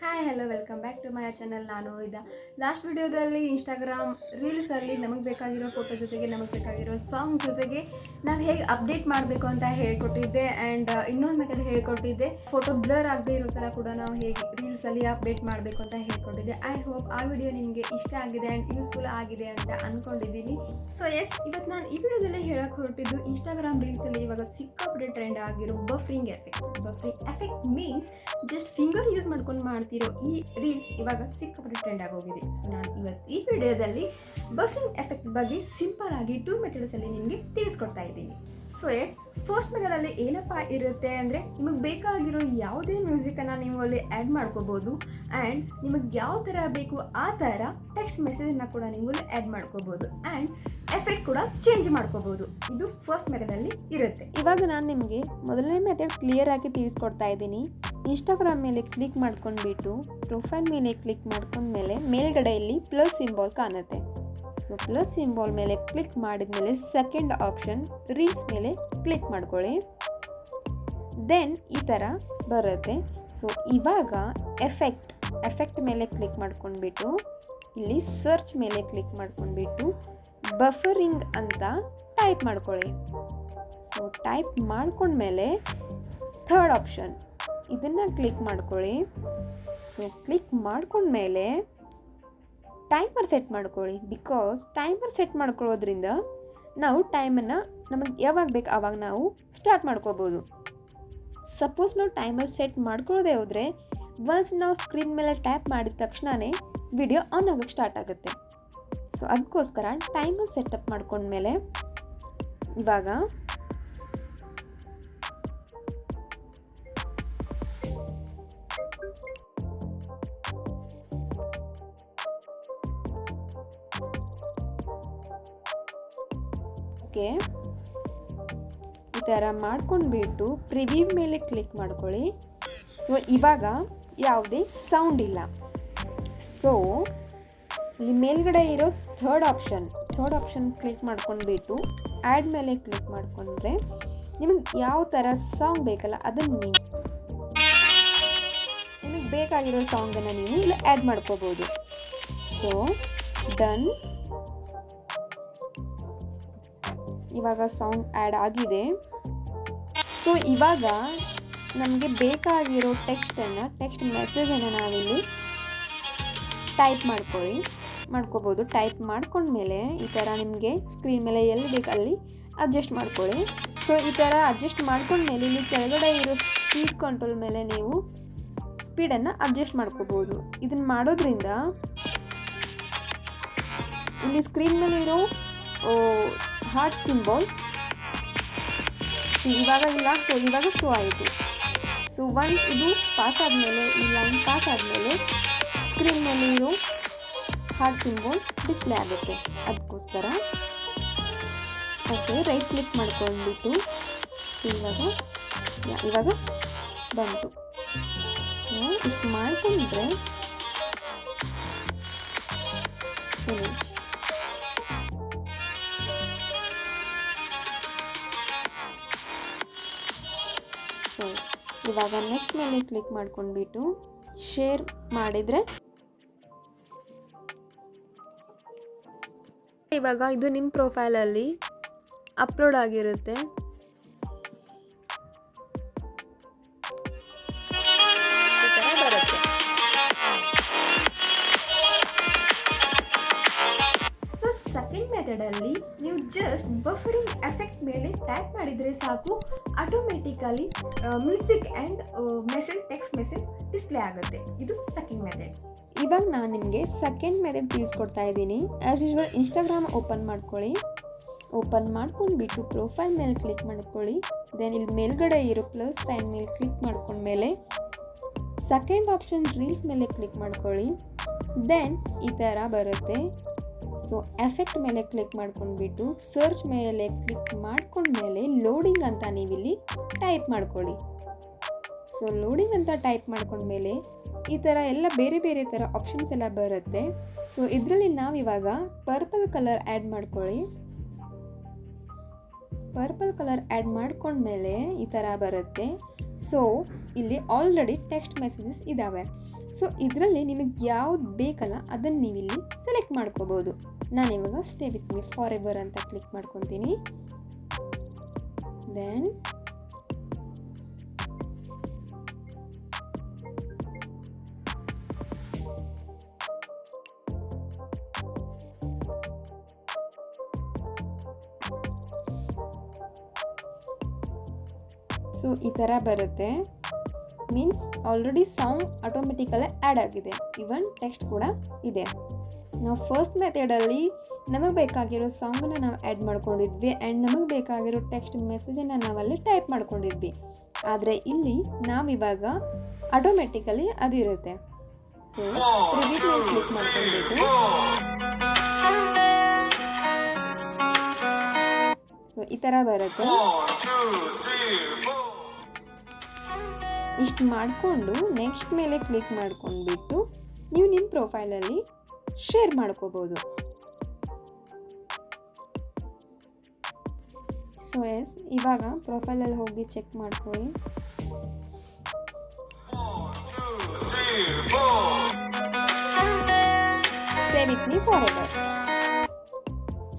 Hi hello welcome back to my channel. ನಾನು last ವಿಡಿಯೋದಲ್ಲಿ Instagram ರೀಲ್ಸಲ್ಲಿ ನಮಗೆ ಬೇಕಾಗಿರೋ ಫೋಟೋ ಜೊತೆಗೆ ನಮಗೆ ಬೇಕಾಗಿರೋ ಸಾಂಗ್ ಜೊತೆಗೆ ನಾವು ಹೇಗೆ ಅಪ್ಡೇಟ್ ಮಾಡಬೇಕು ಅಂತ ಹೇಳ್ಕೊಟ್ಟಿದ್ದೆ. ಆ್ಯಂಡ್ ಇನ್ನೊಂದು ಮೆಥಡ್ ಹೇಳ್ಕೊಟ್ಟಿದ್ದೆ, ಫೋಟೋ ಬ್ಲರ್ ಆಗದೆ ಇರೋ ಥರ ಕೂಡ ನಾವು ಹೇಗೆ ರೀಲ್ಸಲ್ಲಿ ಅಪ್ಡೇಟ್ ಮಾಡಬೇಕು ಅಂತ ಹೇಳ್ಕೊಟ್ಟಿದ್ದೆ. ಐ ಹೋಪ್ ಆ ವಿಡಿಯೋ ನಿಮಗೆ ಇಷ್ಟ ಆಗಿದೆ ಆ್ಯಂಡ್ ಯೂಸ್ಫುಲ್ ಆಗಿದೆ ಅಂತ ಅಂದ್ಕೊಂಡಿದ್ದೀನಿ. ಸೊ ಎಸ್, ಇವತ್ತು ನಾನು ಈ ವಿಡಿಯೋದಲ್ಲೇ ಹೇಳಕ್ಕೆ ಹೊರಟಿದ್ದು ಇನ್ಸ್ಟಾಗ್ರಾಮ್ ರೀಲ್ಸಲ್ಲಿ ಇವಾಗ ಸಿಕ್ಕಾಪಟ್ಟೆ ಟ್ರೆಂಡ್ ಆಗಿರೋ buffering effect means just finger use ಮಾಡ್ಕೊಂಡು ಮಾಡ್ತಿರೋ ಈ ರೀಲ್ಸ್ ಇವಾಗ ಸಿಕ್ಕಾಪಟ್ಟೆ ಟ್ರೆಂಡ್ ಆಗೋಗಿದೆ. ಸೊ ನಾನು ಇವತ್ತು ಈ ವಿಡಿಯೋದಲ್ಲಿ ಬಫರಿಂಗ್ ಎಫೆಕ್ಟ್ ಬಗ್ಗೆ ಸಿಂಪಲ್ ಆಗಿ 2 ಮೆಥಡ್ಸ್ ಅಲ್ಲಿ ನಿಮಗೆ ತಿಳಿಸ್ಕೊಡ್ತಾ ಇದ್ದೀನಿ. ಸೊ ಎಸ್, ಫಸ್ಟ್ ಮೆಥಡಲ್ಲಿ ಏನಪ್ಪ ಇರುತ್ತೆ ಅಂದರೆ, ನಿಮಗೆ ಬೇಕಾಗಿರೋ ಯಾವುದೇ ಮ್ಯೂಸಿಕನ್ನು ನೀವು ಅಲ್ಲಿ ಆ್ಯಡ್ ಮಾಡ್ಕೋಬೋದು. ಆ್ಯಂಡ್ ನಿಮಗೆ ಯಾವ ಥರ ಬೇಕು ಆ ಥರ ಟೆಕ್ಸ್ಟ್ ಮೆಸೇಜನ್ನು ಕೂಡ ನೀವು ಅಲ್ಲಿ ಆ್ಯಡ್ ಮಾಡ್ಕೋಬೋದು. ಆ್ಯಂಡ್ ಎಫೆಕ್ಟ್ ಕೂಡ ಚೇಂಜ್ ಮಾಡ್ಕೋಬೋದು. ಇದು ಫಸ್ಟ್ ಮೆಥಡಲ್ಲಿ ಇರುತ್ತೆ. ಇವಾಗ ನಾನು ನಿಮಗೆ ಮೊದಲನೇ ಮೆಥಡ್ ಕ್ಲಿಯರ್ ಆಗಿ ತಿಳಿಸ್ಕೊಡ್ತಾ ಇದ್ದೀನಿ. ಇನ್ಸ್ಟಾಗ್ರಾಮ್ ಮೇಲೆ ಕ್ಲಿಕ್ ಮಾಡ್ಕೊಂಡ್ಬಿಟ್ಟು ಪ್ರೊಫೈಲ್ ಮೇಲೆ ಕ್ಲಿಕ್ ಮಾಡ್ಕೊಂಡ್ಮೇಲೆ ಮೇಲ್ಗಡೆಯಲ್ಲಿ ಪ್ಲಸ್ ಸಿಂಬಾಲ್ ಕಾಣುತ್ತೆ. ಸೊ ಪ್ಲಸ್ ಸಿಂಬಾಲ್ ಮೇಲೆ ಕ್ಲಿಕ್ ಮಾಡಿದ್ಮೇಲೆ ಸೆಕೆಂಡ್ ಆಪ್ಷನ್ ರೀಲ್ಸ್ ಮೇಲೆ ಕ್ಲಿಕ್ ಮಾಡ್ಕೊಳ್ಳಿ. ದೆನ್ ಈ ಥರ ಬರುತ್ತೆ. ಸೊ ಇವಾಗ ಎಫೆಕ್ಟ್ ಮೇಲೆ ಕ್ಲಿಕ್ ಮಾಡ್ಕೊಂಡ್ಬಿಟ್ಟು ಇಲ್ಲಿ ಸರ್ಚ್ ಮೇಲೆ ಕ್ಲಿಕ್ ಮಾಡ್ಕೊಂಡ್ಬಿಟ್ಟು ಬಫರಿಂಗ್ ಅಂತ ಟೈಪ್ ಮಾಡ್ಕೊಳ್ಳಿ. ಸೊ ಟೈಪ್ ಮಾಡ್ಕೊಂಡ್ಮೇಲೆ ಥರ್ಡ್ ಆಪ್ಷನ್ ಇದನ್ನು ಕ್ಲಿಕ್ ಮಾಡ್ಕೊಳ್ಳಿ. ಸೊ ಕ್ಲಿಕ್ ಮಾಡ್ಕೊಂಡ್ಮೇಲೆ ಟೈಮರ್ ಸೆಟ್ ಮಾಡ್ಕೊಳ್ಳಿ. ಬಿಕಾಸ್ ಟೈಮರ್ ಸೆಟ್ ಮಾಡ್ಕೊಳ್ಳೋದ್ರಿಂದ ನಾವು ಟೈಮನ್ನು ನಮಗೆ ಯಾವಾಗ ಬೇಕು ಆವಾಗ ನಾವು ಸ್ಟಾರ್ಟ್ ಮಾಡ್ಕೋಬೋದು. ಸಪೋಸ್ ನಾವು ಟೈಮರ್ ಸೆಟ್ ಮಾಡ್ಕೊಳ್ಳೋದೇ ಹೋದರೆ ಒನ್ಸ್ ನಾವು ಸ್ಕ್ರೀನ್ ಮೇಲೆ ಟ್ಯಾಪ್ ಮಾಡಿದ ತಕ್ಷಣವೇ ವಿಡಿಯೋ ಆನ್ ಆಗೋಕ್ಕೆ ಸ್ಟಾರ್ಟ್ ಆಗುತ್ತೆ. ಸೊ ಅದಕ್ಕೋಸ್ಕರ ಟೈಮರ್ ಸೆಟಪ್ ಮಾಡ್ಕೊಂಡ್ಮೇಲೆ ಇವಾಗ ಈ ಥರ ಮಾಡ್ಕೊಂಡ್ಬಿಟ್ಟು ಪ್ರಿವ್ಯೂ ಮೇಲೆ ಕ್ಲಿಕ್ ಮಾಡ್ಕೊಳ್ಳಿ. ಸೊ ಇವಾಗ ಯಾವುದೇ ಸೌಂಡ್ ಇಲ್ಲ. ಸೊ ಇಲ್ಲಿ ಮೇಲ್ಗಡೆ ಇರೋ ಥರ್ಡ್ ಆಪ್ಷನ್ ಕ್ಲಿಕ್ ಮಾಡ್ಕೊಂಡ್ಬಿಟ್ಟು ಆ್ಯಡ್ ಮೇಲೆ ಕ್ಲಿಕ್ ಮಾಡ್ಕೊಂಡ್ರೆ ನಿಮಗೆ ಯಾವ ಥರ ಸಾಂಗ್ ಬೇಕಲ್ಲ ಅದನ್ನು ನಿಮಗೆ ಬೇಕಾಗಿರೋ ಸಾಂಗನ್ನು ನೀವು ಇಲ್ಲಿ ಆ್ಯಡ್ ಮಾಡ್ಕೋಬೋದು. So done. ಇವಾಗ ಸಾಂಗ್ ಆ್ಯಡ್ ಆಗಿದೆ. ಸೊ ಇವಾಗ ನಮಗೆ ಬೇಕಾಗಿರೋ ಟೆಕ್ಸ್ಟ್ ಮೆಸೇಜನ್ನು ನಾವಿಲ್ಲಿ ಟೈಪ್ ಮಾಡ್ಕೋಬೋದು. ಟೈಪ್ ಮಾಡ್ಕೊಂಡ್ಮೇಲೆ ಈ ಥರ ನಿಮಗೆ ಸ್ಕ್ರೀನ್ ಮೇಲೆ ಎಲ್ಲಿ ಬೇಕು ಅಲ್ಲಿ ಅಡ್ಜಸ್ಟ್ ಮಾಡ್ಕೊಳ್ಳಿ. ಸೊ ಈ ಥರ ಅಡ್ಜಸ್ಟ್ ಮಾಡ್ಕೊಂಡ್ಮೇಲೆ ಇಲ್ಲಿ ಕೆಳಗಡೆ ಇರೋ ಸ್ಪೀಡ್ ಕಂಟ್ರೋಲ್ ಮೇಲೆ ನೀವು ಸ್ಪೀಡನ್ನು ಅಡ್ಜಸ್ಟ್ ಮಾಡ್ಕೋಬೋದು. ಇದನ್ನು ಮಾಡೋದ್ರಿಂದ ಇಲ್ಲಿ ಸ್ಕ್ರೀನ್ ಮೇಲೆ ಇರೋ ಹಾರ್ಟ್ ಸಿಂಬಾಲ್ ಇವಾಗ ಇಲ್ಲ. ಸೊ ಇವಾಗ ಶೋ ಆಯಿತು. ಸೊ ಒನ್ಸ್ ಇದು ಪಾಸ್ ಆದಮೇಲೆ, ಈ ಲೈನ್ ಪಾಸ್ ಆದಮೇಲೆ ಸ್ಕ್ರೀನ್ ಮೇಲೆ ಇರೋ ಹಾರ್ಟ್ ಸಿಂಬಾಲ್ ಡಿಸ್ಪ್ಲೇ ಆಗುತ್ತೆ. ಅದಕ್ಕೋಸ್ಕರ ಓಕೆ ರೈಟ್ ಕ್ಲಿಕ್ ಮಾಡ್ಕೊಂಡ್ಬಿಟ್ಟು ಇವಾಗ ಬಂತು. ಸೊ ಇಷ್ಟು ಮಾಡಿಕೊಂಡ್ರೆ ಫಿನಿಶ್. ಸೊ ಇವಾಗ ನೆಕ್ಸ್ಟ್ ಮೇಲೆ ಕ್ಲಿಕ್ ಮಾಡ್ಕೊಂಡ್ಬಿಟ್ಟು ಶೇರ್ ಮಾಡಿದರೆ ಇವಾಗ ಇದು ನಿಮ್ಮ ಪ್ರೊಫೈಲಲ್ಲಿ ಅಪ್ಲೋಡ್ ಆಗಿರುತ್ತೆ. ಈ ಥರ ಬರುತ್ತೆ. ಸೊ ಸೆಕೆಂಡ್ ಮೆಥಡಲ್ಲಿ ನೀವು ಜಸ್ಟ್ ಬಫರಿಂಗ್ ಎಫೆಕ್ಟ್ ಮೇಲೆ ಟ್ಯಾಪ್ ಮಾಡಿದರೆ ಸಾಕು, automatically music and text message display ಆಗುತ್ತೆ. ಇದು ಸೆಕೆಂಡ್ ಮೆಥಡ್. ಇವಾಗ ನಾನು ನಿಮಗೆ ಸೆಕೆಂಡ್ ಮೆಥಡ್ ತಿಳಿಸ್ಕೊಡ್ತಾ ಇದ್ದೀನಿ. ಆ್ಯಸ್ ಯೂಶ್ವಲ್ ಇನ್ಸ್ಟಾಗ್ರಾಮ್ ಓಪನ್ ಮಾಡ್ಕೊಳ್ಳಿ. ಓಪನ್ ಮಾಡ್ಕೊಂಡ್ಬಿಟ್ಟು ಪ್ರೊಫೈಲ್ ಮೇಲೆ ಕ್ಲಿಕ್ ಮಾಡ್ಕೊಳ್ಳಿ. ದೆನ್ ಇಲ್ಲಿ ಮೇಲ್ಗಡೆ ಇರೋ ಪ್ಲಸ್ ಸೈನ್ ಮೇಲೆ ಕ್ಲಿಕ್ ಮಾಡ್ಕೊಂಡ್ಮೇಲೆ ಸೆಕೆಂಡ್ ಆಪ್ಷನ್ ರೀಲ್ಸ್ ಮೇಲೆ ಕ್ಲಿಕ್ ಮಾಡ್ಕೊಳ್ಳಿ. ದೆನ್ ಈ ಥರ ಬರುತ್ತೆ. ಸೊ ಎಫೆಕ್ಟ್ ಮೇಲೆ ಕ್ಲಿಕ್ ಮಾಡ್ಕೊಂಡ್ಬಿಟ್ಟು ಸರ್ಚ್ ಮೇಲೆ ಕ್ಲಿಕ್ ಮಾಡ್ಕೊಂಡ್ಮೇಲೆ ಲೋಡಿಂಗ್ ಅಂತ ನೀವಿಲ್ಲಿ ಟೈಪ್ ಮಾಡ್ಕೊಳ್ಳಿ. ಸೊ ಲೋಡಿಂಗ್ ಅಂತ ಟೈಪ್ ಮಾಡ್ಕೊಂಡ್ಮೇಲೆ ಈ ಥರ ಎಲ್ಲ ಬೇರೆ ಬೇರೆ ಥರ ಆಪ್ಷನ್ಸ್ ಎಲ್ಲ ಬರುತ್ತೆ. ಸೊ ಇದರಲ್ಲಿ ನಾವಿವಾಗ ಪರ್ಪಲ್ ಕಲರ್ ಆ್ಯಡ್ ಮಾಡ್ಕೊಳ್ಳಿ. ಪರ್ಪಲ್ ಕಲರ್ ಆ್ಯಡ್ ಮಾಡ್ಕೊಂಡ್ಮೇಲೆ ಈ ಥರ ಬರುತ್ತೆ. ಸೊ ಇಲ್ಲಿ ಆಲ್ರೆಡಿ ಟೆಕ್ಸ್ಟ್ ಮೆಸೇಜಸ್ ಇದ್ದಾವೆ. ಸೊ ಇದರಲ್ಲಿ ನಿಮಗೆ ಯಾವ್ದು ಬೇಕಲ್ಲ ಅದನ್ನು ನೀವು ಇಲ್ಲಿ ಸೆಲೆಕ್ಟ್ ಮಾಡ್ಕೋಬೋದು. ನಾನು ಇವಾಗ stay with me for ever ಅಂತ ಕ್ಲಿಕ್ ಮಾಡ್ಕೊತೀನಿ. ದೆನ್ ಸೊ ಈ ಥರ ಬರುತ್ತೆ. Means already song automatically add ಆಗಿದೆ, ಇವನ್ ಟೆಕ್ಸ್ಟ್ ಕೂಡ ಇದೆ. ನಾವು ಫಸ್ಟ್ ಮೆಥಡಲ್ಲಿ ನಮಗೆ ಬೇಕಾಗಿರೋ ಸಾಂಗನ್ನು ನಾವು ಆ್ಯಡ್ ಮಾಡ್ಕೊಂಡಿದ್ವಿ ಆ್ಯಂಡ್ ನಮಗೆ ಬೇಕಾಗಿರೋ ಟೆಕ್ಸ್ಟ್ ಮೆಸೇಜನ್ನು ನಾವಲ್ಲಿ ಟೈಪ್ ಮಾಡ್ಕೊಂಡಿದ್ವಿ. ಆದರೆ ಇಲ್ಲಿ ನಾವಿವಾಗ ಆಟೋಮೆಟಿಕಲಿ ಅದಿರುತ್ತೆ. ಸೊ ರಿಪೀಟ್ ಮೇಲೆ ಕ್ಲಿಕ್ ಮಾಡ್ಕೊಳ್ಬೇಕು. ಸೊ ಈ ಥರ ಬರುತ್ತೆ. ಇಷ್ಟು ಮಾಡಿಕೊಂಡು ನೆಕ್ಸ್ಟ್ ಮೇಲೆ ಕ್ಲಿಕ್ ಮಾಡ್ಕೊಂಡ್ಬಿಟ್ಟು ನೀವು ನಿಮ್ಮ ಪ್ರೊಫೈಲಲ್ಲಿ ಶೇರ್ ಮಾಡ್ಕೋಬೋದು. ಸೊ ಎಸ್, ಇವಾಗ ಪ್ರೊಫೈಲಲ್ಲಿ ಹೋಗಿ ಚೆಕ್ ಮಾಡ್ಕೊಳ್ಳಿ. Stay with me forever.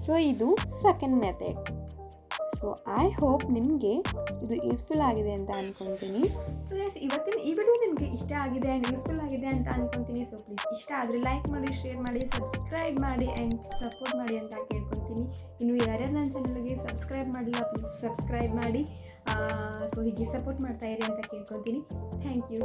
So ಇದು second method. So I hope ನಿಮಗೆ ಇದು ಯೂಸ್ಫುಲ್ ಆಗಿದೆ ಅಂತ ಅಂದ್ಕೊತೀನಿ. ಸೊ ಎಸ್, ಇವತ್ತಿನ ಈ ವಿಡಿಯೋ ನಿಮಗೆ ಇಷ್ಟ ಆಗಿದೆ ಆ್ಯಂಡ್ ಯೂಸ್ಫುಲ್ ಆಗಿದೆ ಅಂತ ಅಂದ್ಕೊತೀನಿ. ಸೊ ಪ್ಲೀಸ್ ಇಷ್ಟ ಆದರೆ ಲೈಕ್ ಮಾಡಿ, ಶೇರ್ ಮಾಡಿ, ಸಬ್ಸ್ಕ್ರೈಬ್ ಮಾಡಿ ಆ್ಯಂಡ್ ಸಪೋರ್ಟ್ ಮಾಡಿ ಅಂತ ಕೇಳ್ಕೊತೀನಿ. ಇನ್ನು ಯಾರ್ಯಾರು ನನ್ನ ಚಾನಲ್ಗೆ ಸಬ್ಸ್ಕ್ರೈಬ್ ಮಾಡಿಲ್ಲ ಪ್ಲೀಸ್ ಸಬ್ಸ್ಕ್ರೈಬ್ ಮಾಡಿ. ಸೊ ಹೀಗೆ ಸಪೋರ್ಟ್ ಮಾಡ್ತಾ ಇರಿ ಅಂತ ಕೇಳ್ಕೊತೀನಿ. Thank you.